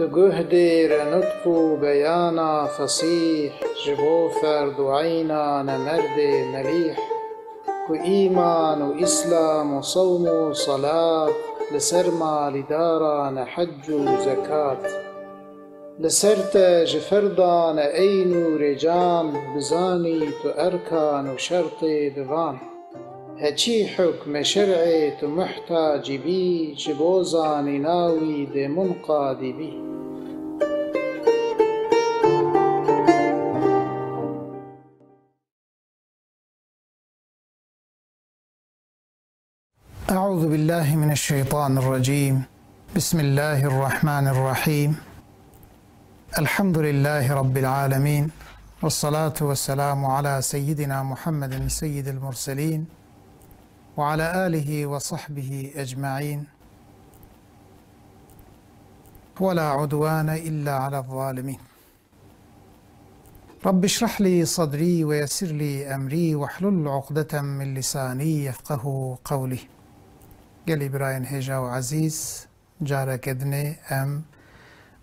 تجهدر نطق بيانا فصيح جبو فرد عينا نمرد مليح وإيمان وإسلام وصوم وصلاة لسرما لدارا نحج وزكاة لسرت جفردان أين رجان بزاني تأركان وشرط دفان هچی حکم شرعی تو محتاج بی جبوزانی ناوی ده منقادی بی. أعوذ بالله من الشيطان الرجيم. بسم الله الرحمن الرحيم. الحمد لله رب العالمين، والصلاة والسلام على سيدنا محمد سيد المرسلين وعلى آله وصحبه أجمعين، ولا عدوان إلا على الظالمين. رب اشرح لي صدري ويسر لي أمري واحلل عقدة من لساني يفقه قولي. قال إبراهيم هجا وعزيز جارك ادني أم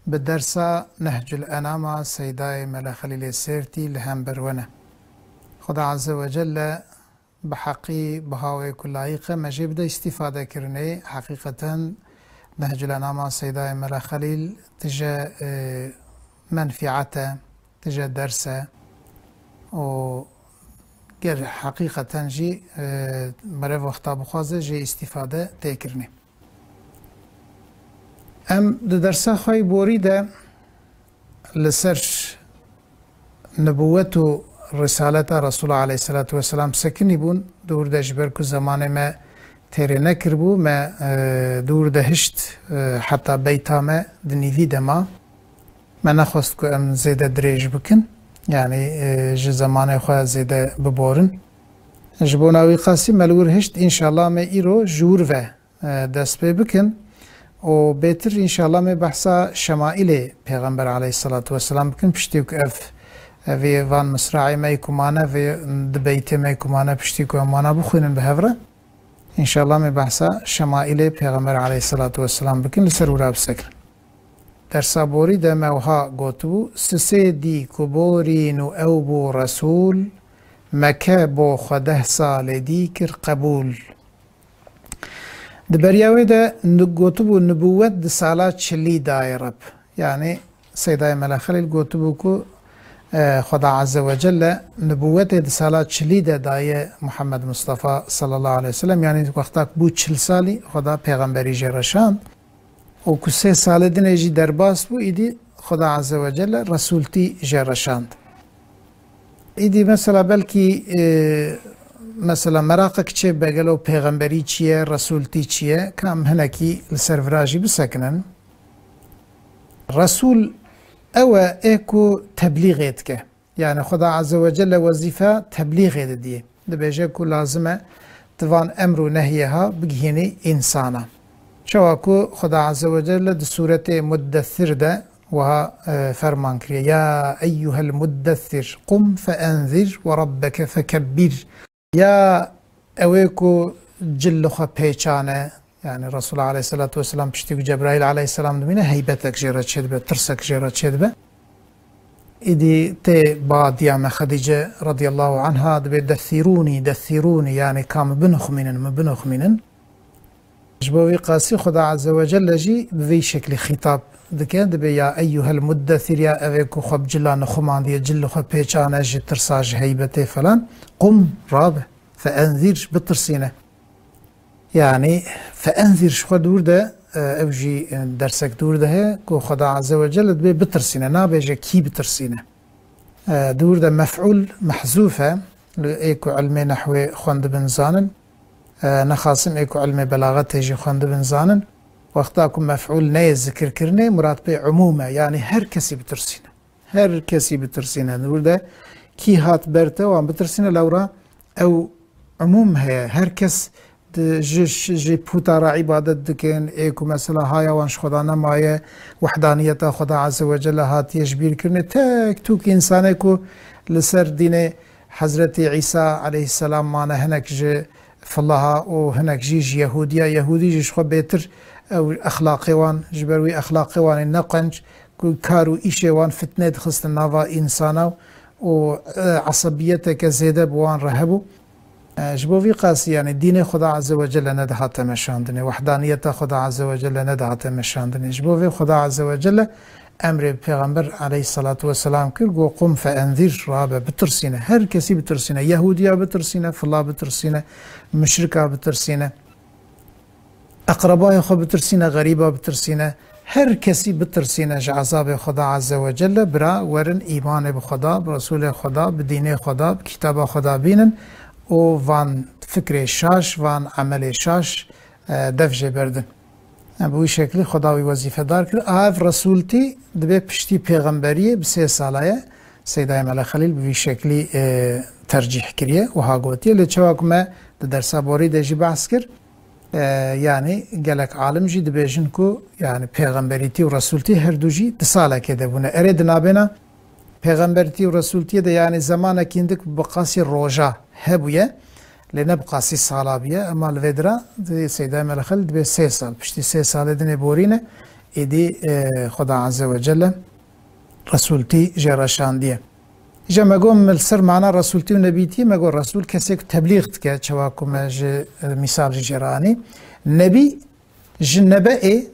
بالدرسة نهج الأنامة سيداي ملا خليل السيرتي لهم برونة. خدا عز وجل بحقي بهاوي كل عيقة مجيب ده استفادة كرني حقيقة نهج الأنامة سيداي ملا خليل تجا منفعته تجا درسه و گر حقيقة جي مرة وقتا بخوازه جي استفادة تكرني. ام ده درسه خواهي بوريده لسرش نبوته رسالة رسول الله عليه الصلاة والسلام سكني بون دور ده جبر كو زمان ما تيري نكر بو ما دور ده هشت حتى بيتا ما دنيفي دما ما نخواست كو ام زيده دريج بكن يعني جي زمان خواه زيده ببورن جبوناوي قاسي ملور هشت إن شاء الله ما إيرو جور و دست بكن و بيتر إن شاء الله ما بحثا شمائل پیغمبر عليه الصلاة والسلام بكن پشتيوك في وان مصراعي ما يكمانا في دبيتي ما يكمانا پشتيكو امانا بخوينن بهفره إن شاء الله ما بحثا شمائل پیغمبر عليه الصلاة والسلام بكن لسر وراب سكر درسا بوري ده موها قوتو سسي دي كبورين او بو رسول مكا بو خده سال ديكر قبول دبرياوي ده قوتو بو نبوت ده سالات شلي دايرب يعني سيداي ملا خليل قوتو بو كو خدا عز وجل نبوت ده سالات شلي ده دايه محمد مصطفى صلى الله عليه وسلم يعني وقتاك بو 40 سالي خدا پیغمبری جرشان و که 3 سال دنه جی درباس بو ایدی خدا عز وجل رسولتی جرشاند. ایدی مثلا بلکی مثلا مراقك چه بگلو پیغمبری چیه رسولتی چیه کام هنکی لسرفراجی بسکنن رسول او ايكو تبلیغیت که يعني خدا عز وجل وظيفة تبلیغیت دیه دبیجه کو لازمه توان امر و نهیها بگهینی انسانا شواكو خدا عز وجل ده سورة مدثر ده وها فرمان كريا يا أيها المدثر قم فأنذر وربك فكبر يا أويكو جلخة بيشانه يعني الرسول عليه الصلاة والسلام بشتيك جبرائيل عليه السلام دمينه هيبتك جيرت شدبه ترسك جيرت شدبه إدي تي بعد يا خديجة رضي الله عنها دبي دثيروني يعني كام بنخ منن جبوي قاسي خدا عز وجل جي بذي شكل خطاب دكان دبي يا أيها المدثر يا أبيكو خب جلان خمان دي جل خب بيشانا جي ترساج هيبته فلان قم رابع فأنذر بترسينه يعني فأنذر شو دور ده أوجي درسك دور ده كو خدا عز وجل دبي بترسينه نابجي كي بترسينه دور ده مفعول محذوفه لإيكو علمي نحو خوند بن زانن نخاسم ايكو علم بلاغت تيجي خوند بن زانن وقتاكم مفعول نيز ذكر كرني مراد بي عمومه يعني هر كسي بترسينه نقول ده كي هات برته وان بترسينه لورا او عموم هي هر كس جي بوتارا عبادت دكين ايكو مثلا هايا وانش خدانا مايه وحدانية خدا عز وجل هات يجبير كرني تاك توك انسانيكو لسر دين حضرت عيسى عليه السلام مانا هناك جي فالله و هناك جيج يهودي جيش خو بيتر او اخلاقی وان جبروی اخلاقی وان نقنج كارو إيشي وان فتنة خست النافا إنسانا و عصبيتك زيادة بوان رهبو جبو في قاسي يعني دين خدا عز وجل ندهات مشاندني وحدانية خدا عز وجل ندهات مشاندني جبو في خدا عز وجل أمر پیغمبر عليه الصلاة والسلام كرغو قم فأنذر رابع بترسينة هر كسي بترسينة يهودية بترسينة فلا بترسينة مشركة بترسينة أقرباء خو بترسينة غريبة بترسينة هر کسی بترسینه عذاب خدا عز وجل برا ورن ایمان به خدا برسول خدا به دین خدا به کتاب خدا بینن و وان فکر شاش وان عمل شاش دفجه بردن به این شکلی خداوی وظیفه دار کرد آف رسولتی دبی پشتی پیغمبری به 3 ساله سیدای ملک خلیل به این شکلی ترجیح کریه و ها گوتیه لچواک ما در سابوری دجی بحث کرد يعني قالك عالم جي دبيجن كو يعني پیغمبريتي و رسولتي هر دو جي دسالة كده بنا اريد نابنا پیغمبريتي و رسولتي ده يعني زمانه كندك بقاسي روجا هبوية لنا بقاسي صالابية اما الفدرا دي سيدا ملخل دبي 3 سال بشتي 3 سال دني بورينه ايدي خدا عز وجل رسولتي جرشان ديه إجا ما قوم ملسر معنا رسولتي ونبيتي ما قول رسول كسيك تبليغ تكا شواكم مثال جيراني نبي جنبائي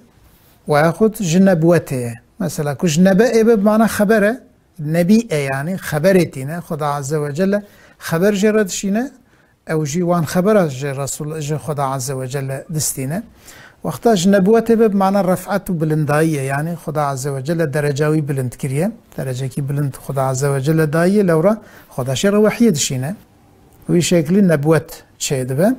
وياخد جنبوته مثلا كو جنبائي بمعنى خبره نبي يعني خبرتنا خدا عز وجل خبر جردشينا او جيوان خبر رسول جي خدا عز وجل دستينا وقتا جنبوته بمعنى رفعته بلندائية يعني خدا عز وجل درجاوي بلند كريه درجة كي بلند خدا عز وجل داية لورا خدا شر وحي دشينه وي شكل نبوت شي دبه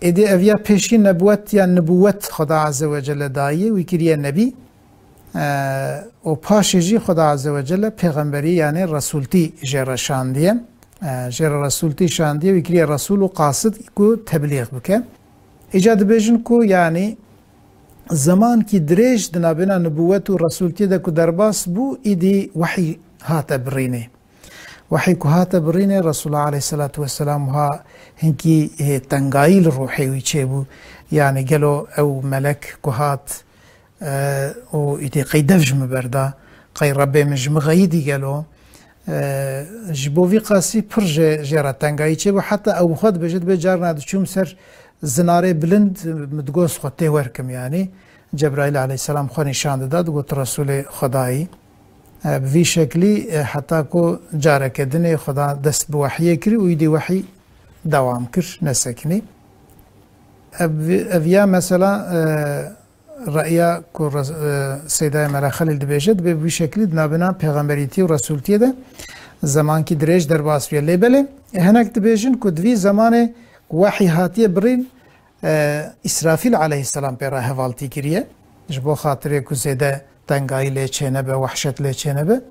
ايدي افيا بيشي نبوت يعني نبوت خدا عز وجل داية وي كريه نبي و پاشجي خدا عز وجل پیغمبري يعني رسولتي جرى شانديه جرى رسولتي شانديه وي كريه رسول قاصد كو تبليغ بك ایجاد بیشن کو یعنی زمان کی دریج دنابنا نبوت و رسولتی دا کو درباس بو ایدی وحی هات برینه وحی کو هات برینه رسول الله علیه الصلاة والسلام ها هنکی تنگایل روحی وی چه بو یعنی گلو او ملک کو هات او ایدی قیدفج مبرده قی ربی مجمغیدی گلو جبوی قاسی پر جرا تنگایی چه بو حتی او خود بجد بجار نادو چوم سر زناره بلند متقوس خطه وركم يعني جبرائيل عليه السلام خو نشان داد قلت رسول خدایی بوی شکلی حتی کو جاره کدن خدا دست بوحیه کری و ایدی وحی دوام کر نسکنی اویا مثلا رأیا کو سیدای ملک خلیل دبیجد به بوی شکلی دنابنا پیغمبریتی و رسولتی ده زمان کی دریج در باسویه لیبله هنک دبیجن کو دوی زمان وحي هاتيه برين إسرافيل عليه السلام بيرا هفالتي كريه جبو خاطري كو زيدا تنقاي ليچينه به وحشت ليچينه به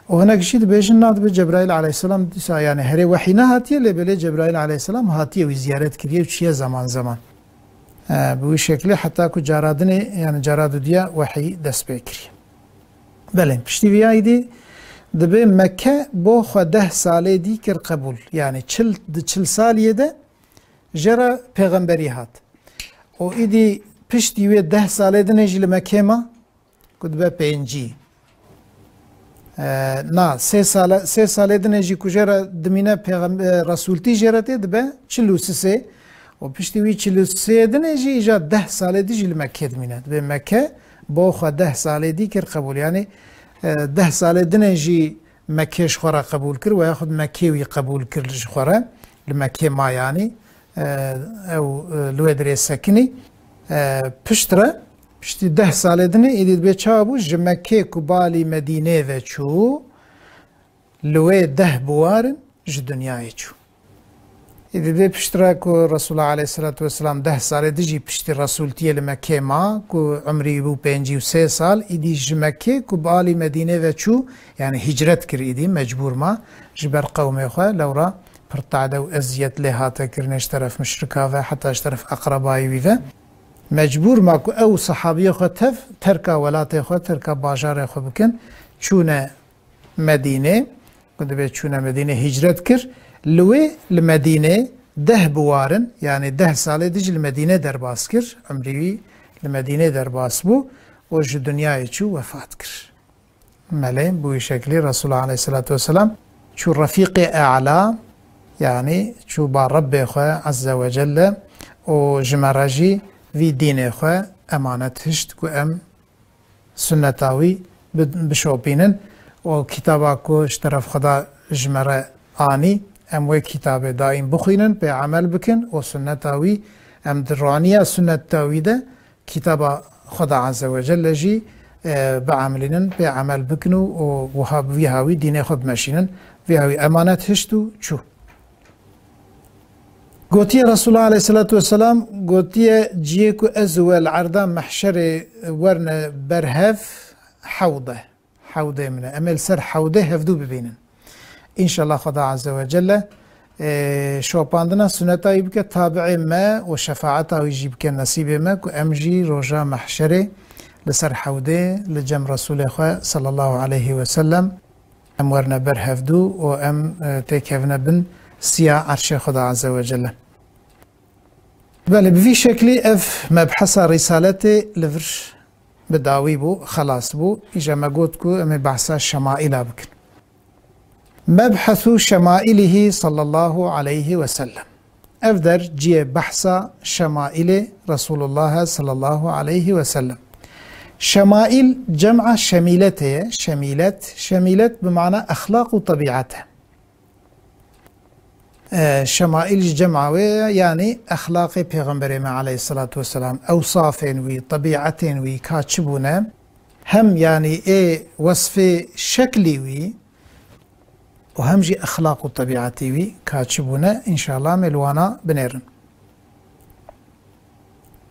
وهناك شيء بيجن ناد بجبرائيل عليه السلام ديسا يعني هري وحينا هاتيه لبلي جبرائيل عليه السلام هاتيه وزيارت كريه وشيه زمان بوي شكله حتى كو جارادني يعني جارادو ديا وحي دس بكري بله پشتي ويايدي دبي مكه بو خو 10 ساله دي كر قبول يعني 40 ساليه ده جرى پیغمبری هات و ایدی پشتی وی 10 ساله دنجی لمکه ما کد به پنجی نا 3 ساله دنجی کجرا دمینه پیغمبر رسولتی جرته دبه 43 و پشتی وی 43 دنجی ایجا 10 ساله دیجی لمکه دمینه به مکه با خو 10 ساله دی کر قبول یعنی 10 ساله دنجی مکهش خورا قبول کر و یاخد مکه وی قبول کر خورا لمکه ما یعنی او لودري سكني پشتره پشتی 10 ساله دنه ایدید به چابو جمکه کبالی مدینه و چو لوی 10 بوارن ج دنیای چو ایدید به پشتره که رسول الله علیه الصلاة والسلام 10 ساله دیجی پشتی رسولتیه لمکه ما که عمری بو 53 سال ایدی جمکه کبالی مدینه و چو یعنی هجرت کر ایدی مجبور ما جبر قومه خواه لورا پرتعده و ازیت لهاته کرنش طرف مشرکا و حتیش طرف اقربایی ویوه مجبور ما کو او صحابی خو ترکا ولات خو ترکا بازار خو بکن چونه مدینه کنده به چونه مدینه هجرت کر لوی لمدینه 10 بوارن یعنی 10 ساله دیج المدینه در باز کر عمری لمدينة درباس بو وج دنياي چو وفات كر ملين بوي شكلي رسول الله عليه الصلاة والسلام شو رفيق أعلى يعني شو با رب إخوة عز وجل وجمراجي في دين إخوة أمانة هشت كو أم سنتاوي بشوبينن وكتاباكو اشترف خدا جمرة آني أم وي كتاب دائم بخينن بعمل بكن وسنتاوي أم درانية سنتاوي ده كتاب خدا عز وجل جي بعملين بعمل بكنو وهاب فيهاوي دين خد ماشينن فيهاوي أمانة هشتو شو قوتي رسول الله عليه الصلاة والسلام قوتي جيكو أزوى العرضة محشر ورن برهف حوضة من أمل سر حوضة هفدو ببينن إن شاء الله خدا عز وجل شو باندنا سنتا يبقى تابع ما وشفاعته ويجيب كالنصيب ما كو أمجي رجاء محشره لسر حوضة لجم رسول الله صلى الله عليه وسلم أم ورن برهفدو وأم تيكفنا بن سيا عرش خدا عز وجل بله بفي شكلي اف مبحث رسالته لفرش بداوي بو خلاص بو اجا ما قلتكو ام بحث شمائل بكن مبحث شمائله صلى الله عليه وسلم افدر جي بحث شمائل رسول الله صلى الله عليه وسلم شمائل جمع شميلته شميلت بمعنى اخلاق وطبيعته شمائل جمعوي يعني أخلاق پیغمبر عليه الصلاة والسلام أوصاف وي طبيعة وي كاتشبونا هم يعني وصف شكلي وي وهم جي أخلاق الطبيعة وي كاتشبونا إن شاء الله ملوانا بنيرن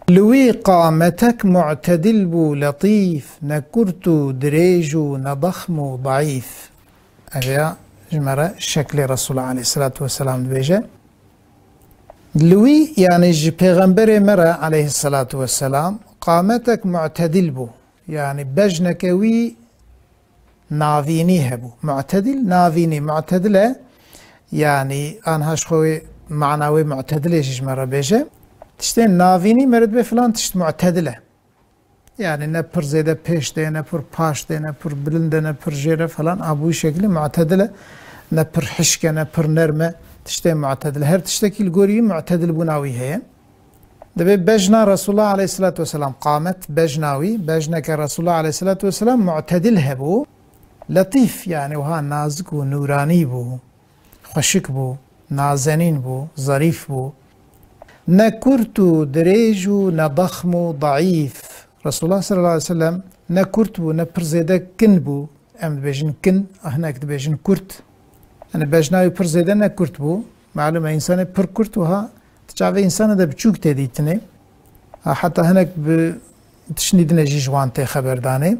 لوي قامتك معتدل بو لطيف نكرتو دريجو نضخم ضعيف أجا جمرة شكل رسول الله عليه الصلاة والسلام بيجا لوي يعني جي پیغمبر مرة عليه الصلاة والسلام قامتك معتدل بو يعني بجنك وي نافيني هبو معتدل نافيني معتدلة يعني أنهاش خوي معناوي معتدلة جمرة بيجا تشتين نافيني مرد بفلان تشت معتدلة يعني نبر زيادة پیش ده نبر پاش ده نبر بلند نبر جيرة فلان أبوي شكل معتدلة نبر حشكة نبر نرمة تشتي معتدلة هر تشتكي القوري معتدل بناوي هي دبي بجنا رسول الله عليه الصلاة والسلام قامت بجناوي بجنك رسول الله عليه الصلاة والسلام معتدل هبو لطيف يعني وها نازك ونوراني بو خشك بو نازنين بو ظريف بو نكرتو دريجو نضخمو ضعيف رسول الله صلى الله عليه وسلم نكرت بو نبر زيدا كن بو ام بيجن كن هناك بيجن كرت انا بجناوي بر زيدا نكرت بو معلومه انسان بر كرت وها تجاوي انسان ده بچوك تديتني حتى هناك تشنيدنا جي جوانتي خبرداني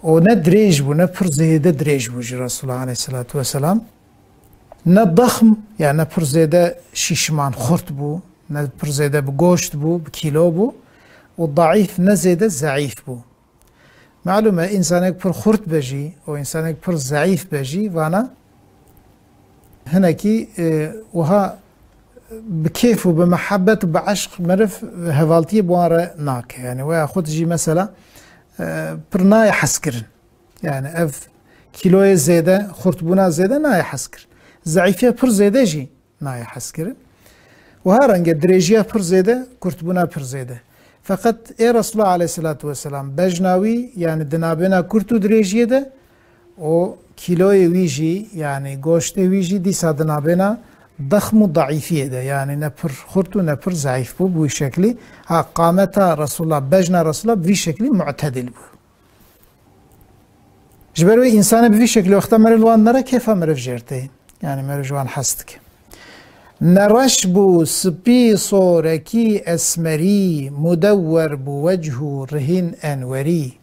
و ندريج بو نبر زيدا دريج بو رسول الله عليه الصلاه والسلام نضخم يعني نبر زيدا شيشمان خرت بو نبر زيدا بگوشت بو بكيلو بو والضعيف نزيد زعيف بو معلومة إنسانك بر خرط بجي أو إنسانك بر زعيف بجي وانا هناكي وها بكيف وبمحبة وبعشق مرف هفالتي بوارا ناك يعني ويا خود جي مثلا بر ناي حسكرن يعني اف كيلو زيادة خرط بونا زيادة ناي حسكر زعيفية بر زيادة جي ناي حسكرن وها رنجة دريجية بر زيادة كرت بونا بر زيادة فقط اي رسول الله عليه الصلاة والسلام بجناوي يعني دنابنا كرتو دريجيه ده و كيلوي ويجي يعني گوشت ويجي دي دنابنا ضخم ضعيفية ده يعني نبر خرتو نبر ضعيف بو بوي شكلي ها قامتا رسول الله بجنا رسول الله بوي شكلي معتدل بو جبروي انسان بوي شكلي وقتا مرلوان نرى كيف مرف جيرتي يعني مرجوان حستك نرش بو سبي صوركي اسمري مدور بو وجهه رهين انوري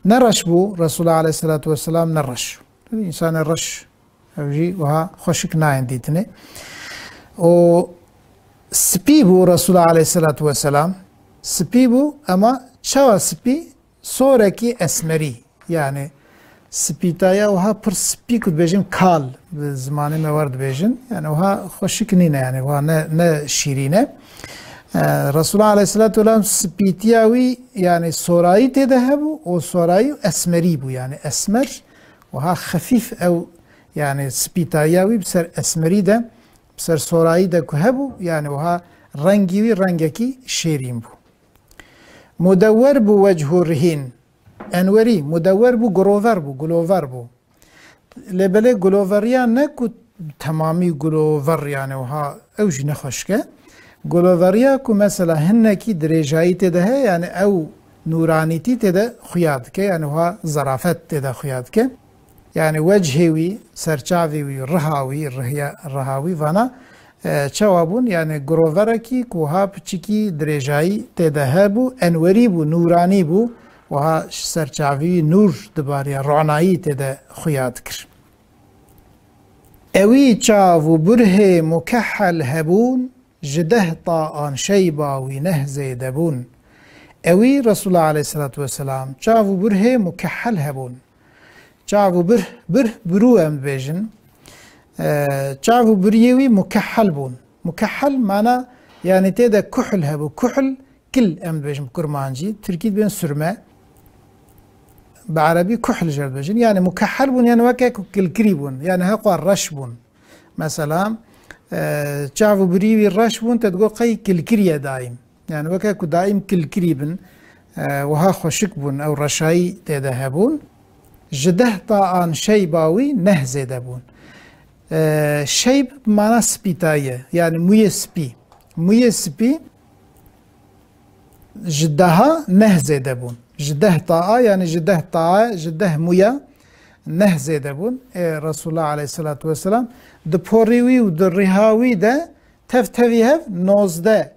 نرش بو رسول الله عليه الصلاة والسلام نرش الانسان الرش اوجي وها خشك ناين ديتني و سبي بو رسول الله عليه الصلاة والسلام سبي بو اما شوا سبي صوركي اسمري يعني سبيتايا وها پر سبي كد بيجن كال بزمان ما ورد بيجن يعني وها خوشك نينه يعني وها نه شيرينه Resulullah Aleyhisselatü Vesselam spitiyavi yani sorayı tedehebu o sorayı esmeri bu yani esmer ve ha hafif ev yani spitayavi bser esmeri de bser sorayı da kuhebu yani ve ha rengi rengeki şerin bu. Mudevver bu vechur hin enveri mudevver bu glover bu lebele gloveriya ne ku tamami glover yani ve ha evj nekhoşke گلووریا کو مثلا هنکی درجایی تده یعنی او نورانیتی تده خیاد که یعنی ها ظرافت تده خیاد که یعنی وجهی سرچاوی رهاوی وانا چوابون یعنی گلوورا کی کو ها پچکی درجایی تده بو انوری بو نورانی بو و ها سرچاوی نور دباری رعنایی تده خیاد کر اوی چاو بره مکحل هبون جده طاعان شیباوی نهزه دبون اوی رسول الله علیه الصلاة والسلام چاو بره مکحل هبون چاو برو ام بیجن چاو بریوی مکحل بون مکحل معنی یعنی تیده کحل هبو کحل کل ام بیجن کرمانجی ترکید بین سرمه بعربي كحل جرد بيجن يعني مكحل بون يعني وكا كل كريبون يعني هقوا الرش بون مثلا چاو بريوي الرش بون تتقول قي كل كريا دائم يعني وكا دائم كل كريبن وها خوشك بون او رشاي تذهبون جده طاعان شيباوي نهزه دبون شيب معنى سبيتايه يعني مويه سبي جدها نهزه دبون جده طاعة يعني جده مويا نهزه دبون رسول الله عليه الصلاة والسلام دپوریوی و درریهاوی ده تفتوی هف نوزده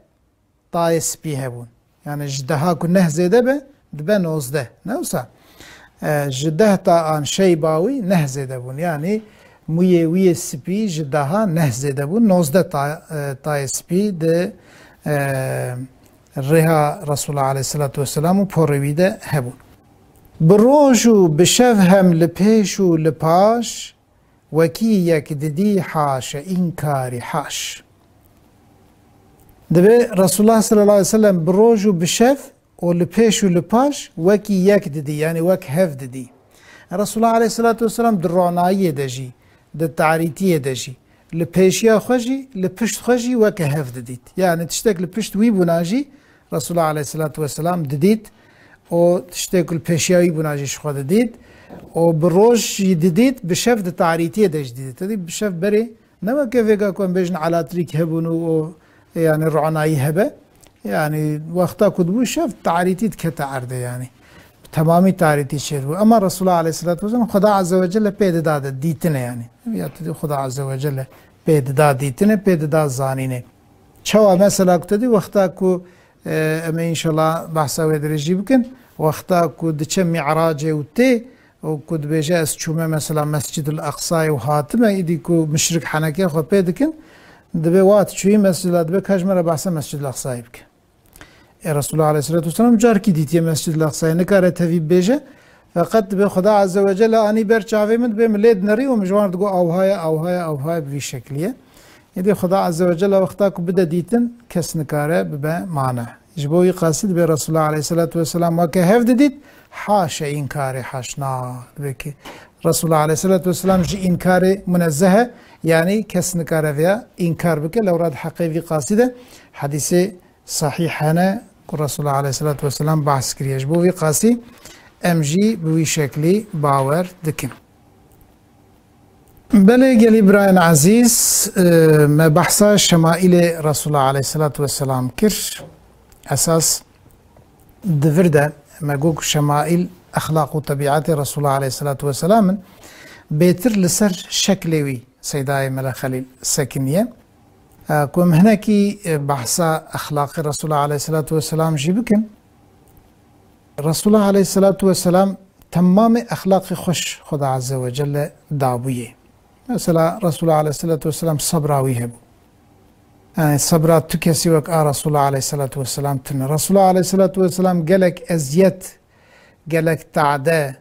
طاعه سپی هبون يعني جدها كو نهزه دبه دبه نوزده نوسا جده طاعان شيباوي نهزه دبون يعني مويوي سپي جدها نهزه دبون نوزده طاعه سپي ده رها رسول الله عليه الصلاة والسلام و پوروی ده هبون بروجو بشفهم لپیشو لپاش وكي يك ددي حاش إنكاري حاش دبي رسول الله صلى الله عليه وسلم بروجو بشف و لبيشو لباش وكي يك ددي يعني وك هف ددي رسول الله عليه الصلاة والسلام درعناية دجي دتعريتية دجي لبيشيا خجي لبشت خجي وك هف دديت يعني تشتك لبشت ويبوناجي رسول الله عليه الصلاة والسلام دديت و تشتك لبيشيا ويبوناجي شخو دديت و بروش جديد بشف د تعريتيه ده جديد تدي بشف بري نما كيفيكا كون بيجن على تريك هبونو يعني رعناي هبه يعني وقتا كدبو شف تعريتي كتعرده يعني تمامي تعريتي شيرو اما رسول الله عليه الصلاه والسلام خدا عز وجل بيد داد ديتنه يعني يا خدا عز وجل بيد داد ديتنه بيد داد زانينه چوا مثلا كتدي وقتا كو اما ان شاء الله بحثا ودرجي بكن وقتا كو دچ معراج وتي وكود بيجاس شومه مثلا مسجد الاقصى وهاتمه يديكو مشرك حنكي خو بيدكن دبي وات شوي مثلا دبي كاجمره بحث مسجد الاقصى يبك رسول الله عليه الصلاه والسلام جار كي ديتي مسجد الاقصى نكاره تفي بيجه فقط بخدا عز وجل اني برچاوي من بمليد نري ومجوان تقول او هاي بشكليه يدي خدا عز وجل وقتا كو بدا ديتن كس نكاره بما معنى جبوي قاصد برسول الله عليه الصلاه والسلام وكهف ديت حاشا إنكاري حاشنا بك رسول الله عليه الصلاة والسلام جي إنكاري منزهة يعني كس نكاره فيها إنكار بك لو راد حقيقي قاصدة حديث صحيح هنا رسول الله عليه الصلاة والسلام بحث كريش بوي قاسي أمجي بوي شكلي باور دكن بله قال إبراهيم عزيز ما بحث شمائل رسول الله عليه الصلاة والسلام كر أساس دفرده ما قوك شمائل أخلاق وطبيعات رسول الله عليه الصلاة والسلام بيتر لسر شكلوي سيداي ملا خليل السكنية كوم هناكي بحثا أخلاق رسول الله عليه الصلاة والسلام جيبكن رسول الله عليه الصلاة والسلام تمام أخلاق خوش خدا عز وجل دابويه مثلا رسول الله عليه الصلاة والسلام صبراوي هبو يعني صبرات تكسي وك رسول الله عليه الصلاة والسلام تن رسول الله عليه الصلاة والسلام قالك أزيت قالك تعدى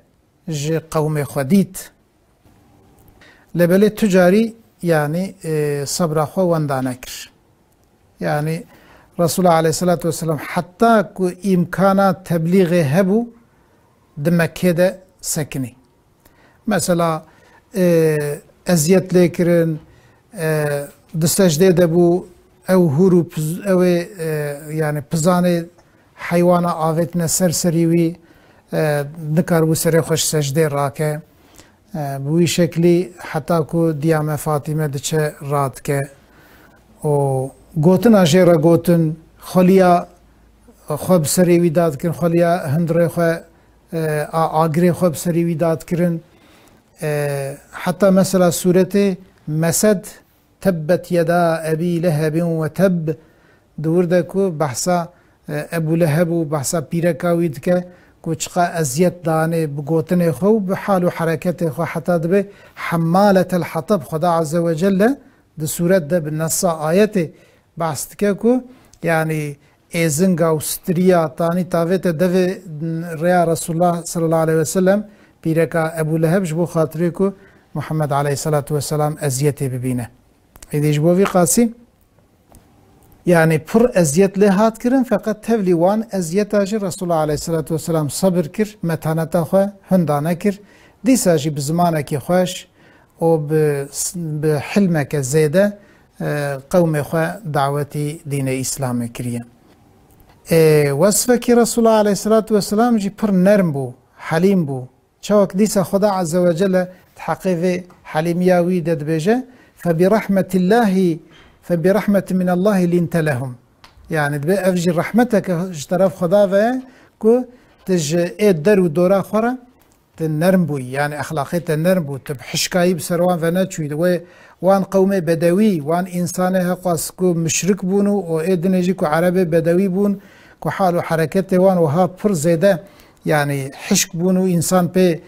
جي قوم خديت لبلي تجاري يعني صبر أخو واندانكر يعني رسول الله عليه الصلاة والسلام حتى كو إمكانات تبليغ هبو دمكة ده سكني مثلا أزيت لكرن دستجده دبو او هورو او يعني بزاني حيوانا آوتنا سرسريوي دكار بو سري خوش سجده راكه بوی شکلی حتی کو دیام فاطمه دچه راد که و گوتن آجر گوتن خلیا خوب سری ویداد کن خلیا هندره خو آگری خوب سری ویداد کرن حتی مثلا سورة مسد تبت يدا أبي لهب وتب دور دكو بحثا أبو لهب وبحثا بيركاويد كه كوشقا أزيت داني بقوتن خو بحال وحركته خو حتى دبي حمالة الحطب خدا عز وجل ده سورة ده بالنص آيته بحث كو يعني إيزنغا وستريا تاني تاويت دفي ريا رسول الله صلى الله عليه وسلم بيركا أبو لهب جبو خاطريكو محمد عليه الصلاة والسلام أزيته ببينه إذا جبو في قاسي يعني بر أزيت لهات كرن فقط تولي وان أزيت أجر رسول الله عليه الصلاة والسلام صبر كر متانتا خو هندانا كر دي ساجي بزمانك خوش وبحلمك زيادة قوم خو دعوتي دين إسلام كريا وصفك رسول الله عليه الصلاة والسلام جي بر نرم بو حليم بو شوك ديسا خدا عز وجل تحقيق حليميا ويدد بيجه فبرحمة من الله لنت لهم يعني دبي أفجي رحمتك اجترف خدا كو تج درو دورا خورا تنرم بوي يعني أخلاقية تنرم بو تبحشكاي بسروان فناتشوي وان قومي بدوي وان إنسانها قاس كو مشرك بونو و إدنجي كو عربي بدوي بون كو حالو حركته وان وها بر زيدا يعني حشك بونو إنسان بي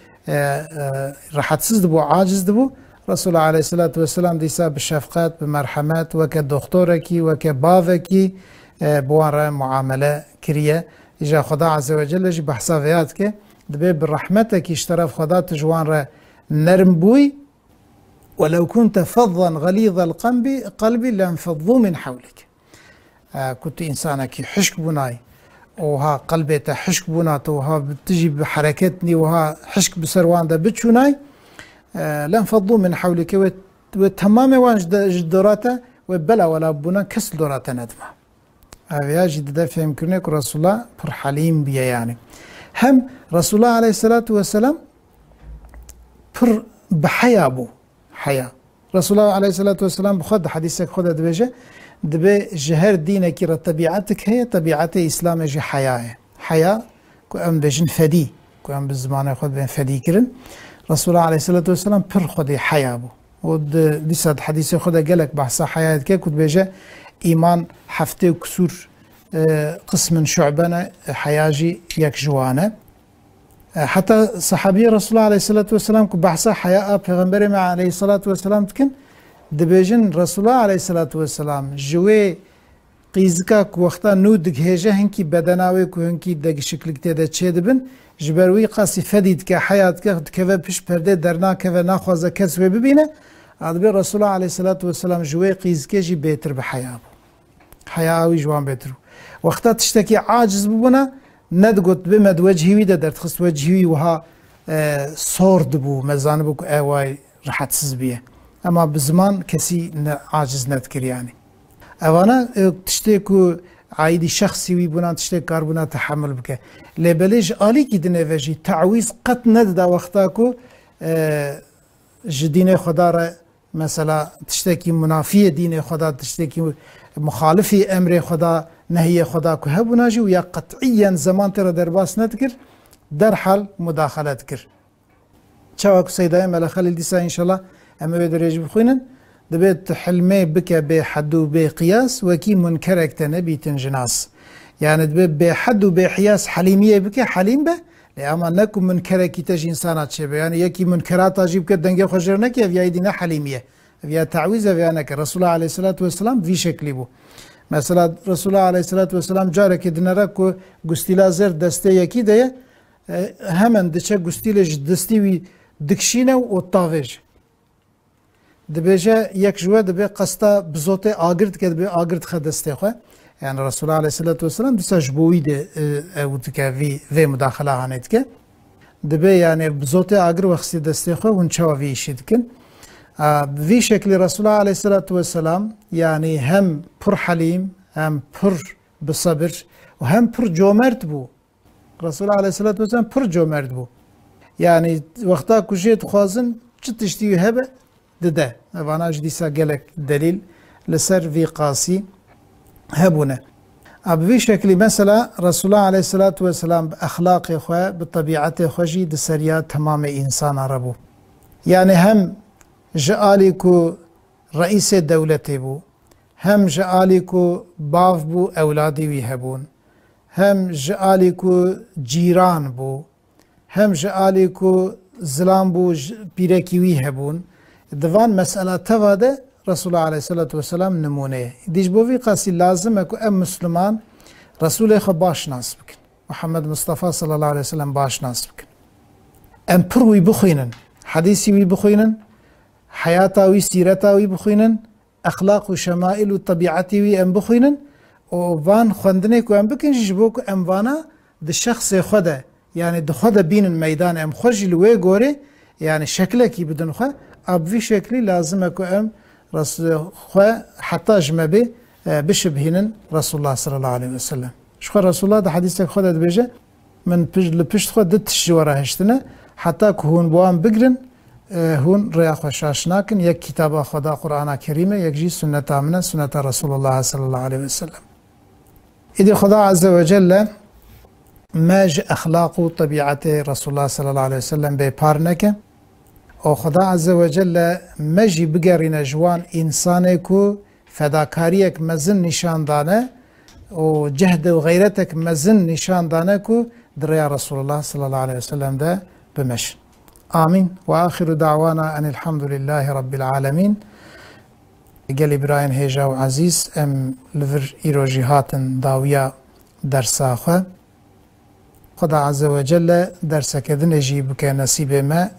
راحتسز دبو عاجز دبو رسول الله عليه الصلاة والسلام ديسا بالشفقات بمرحمات وكدكتوركي وكباوكي بوان معاملة كريه إجا خدا عز وجل جي بحسافياتك دبي بالرحمتك اشترف خدا تجوان را نرم بوي ولو كنت فظا غليظ القلب لانفضوا من حولك كنت إنسانك حشك بناي وها قلبي حشك بنات وها بتجي بحركتني وها حشك بسروان دا بتشوناي لانفضوا من حولك وتمام وان جدوراته وبلا ولا بنا كسل دوراته ندمه هذا جد فهم كنك رسول الله بر حليم بيا يعني هم رسول الله عليه الصلاة والسلام بر بحياة بو حياة رسول الله عليه الصلاة والسلام بخد حديثك خد دبجة دبي جهر دينك طبيعتك هي طبيعة إسلام جي حياة كو أم بجن فدي كو أم بالزمان خد بين فدي كرن رسول الله عليه الصلاة والسلام بر خدي حياة بو ودي صد حديث خدا قالك بحث حياتك كنت بيجا إيمان حفتي وكسور قسم شعبنا حياجي يك جوانا حتى صحابي رسول الله عليه الصلاة والسلام كنت بحث حياة پیغمبر مع عليه الصلاة والسلام تكن دبيجن رسول الله عليه الصلاة والسلام جوي قيزكا وقتا نودك هيجا هنكي بدناوي كو هنكي دق شكلك تيدا تشيدبن جبروي قاسي فديد كحياتك كذا بش برده درنا كذا ناخذ كسب ببينه ادبي رسول الله عليه الصلاه والسلام جوي قيزكي جي بيتر بحياه حياوي جوان بيتر وقتا تشتكي عاجز ببنا ندقت بمد وجهي ويدا درت خص وجهي وها صورد بو مزانبك اواي راحت سزبيه اما بزمان كسي عاجز نذكر يعني اوانا تشتكو عايدي شخصي ويبونا تشتك كاربونا تحمل بك لبلج آلي كي دنفجي تعويز قط نددا وقتاكو جدين خدا را مثلا تشتكي منافية دين خدا تشتكي مخالفي أمر خدا نهي خدا كو هبونا جي ويا قطعيا زمان ترى درباس نتكر در حال مداخلة تكر شاوكو سيدايا ملا خليل ديسا إن شاء الله أما بدريج بخوينن دبيت حلمي بك بحد وبقياس وكي منكرك تنبي تنجناس يعني دبيت بحد وبقياس حليمية بك حليم به لأما نكو منكرك تجي إنسانات شبه يعني يكي منكرات أجيب كدنجي خجرنك في أيدينا حليمية في تعويذة في أنك رسول الله عليه الصلاة والسلام في شكل بو مثلا رسول الله عليه الصلاة والسلام جارك دنرك قستيلا زر دستي يكي ده همن دچه قستيلا دستي دكشينه والطاوج دبیجه یک جوه دبی قصدا بزوته آگرد که دبی آگرد خدسته خواه يعني رسول الله عليه الصلاة والسلام دسا جبوي دي اوتكا في مداخلة هانيتك دبي يعني بزوتي اگر وخسي دستيخو ونشوا في شدكن في شكل رسول الله عليه الصلاة والسلام يعني هم پر حليم هم پر بصبر وهم پر جومرت بو رسول الله عليه الصلاة والسلام پر جومرت بو يعني وقتا كجيت خوازن چتشتي هبه دده وانا جديسا گلك دليل لسر في قاسي هبونه بوی شکلی مثلا رسول الله علیه الصلاة والسلام بأخلاق خواه بطبیعت خوشی دسریا تمام انسان ربو يعني هم جعالی کو رئیس دولتی بو هم جعالی کو باف بو اولادی وی هبون هم جعالی کو جیران بو هم جعالی کو زلام بو پیرکی وی هبون دوان مسئله تواده رسول الله عليه الصلاة والسلام نمونه ديش بوفي قاسي لازم اكو ام مسلمان رسول خو باش ناس بكن محمد مصطفى صلى الله عليه وسلم باش ناس بكن ام پروي بخوينن حديثي وي بخوينن حياتاوي سيرتاوي بخوينن اخلاق وشمائل وطبيعتي وي ام بخوينن وفان خوندنه كو ام بكن جبوكو ام وانا د شخص خده يعني د خده بين الميدان ام خرج لوي غوري يعني شكلك بدون خو اب في شكلي لازم اكو ام رسول خواه حتى جمبه بشبهنن رسول الله صلى الله عليه وسلم شخو رسول الله ده حديثك خود بيجه من لپشت خود دتش ورا هشتنه حتى كهون بوام بگرن هون ريا خوشاش ناكن يك كتاب خدا قرآن كريمه يك جي سنة آمنه سنة رسول الله صلى الله عليه وسلم إذا خدا عز وجل ماج أخلاق وطبيعة رسول الله صلى الله عليه وسلم بپارنكه او خدا عز وجل مجی بگرین جوان انسانه کو فداکاریک مزن نشان دانه و جهد و غیرتک مزن نشان دانه کو دریا رسول الله صلی الله علیه وسلم ده بمش آمین و آخر دعوانا ان الحمد لله رب العالمین گل ابراهیم هیجا و عزیز ام لور ایروجی هاتن داویا درسا خو خدا عز وجل درسک دنجی بکه نصیب ما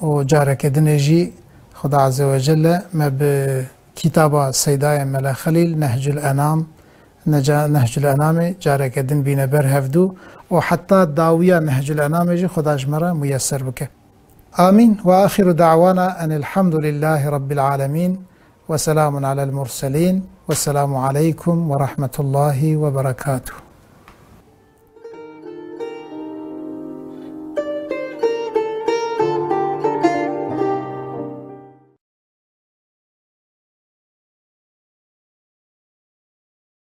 و جارك دنجي خدا عز وجل ما بكتاب سيداي ملا خليل نهج الأنام نهج الأنام جارك دن بين برهفدو وحتى داوية نهج الأنام جي خدا جمرة ميسر بك آمين وآخر دعوانا أن الحمد لله رب العالمين وسلام على المرسلين والسلام عليكم ورحمة الله وبركاته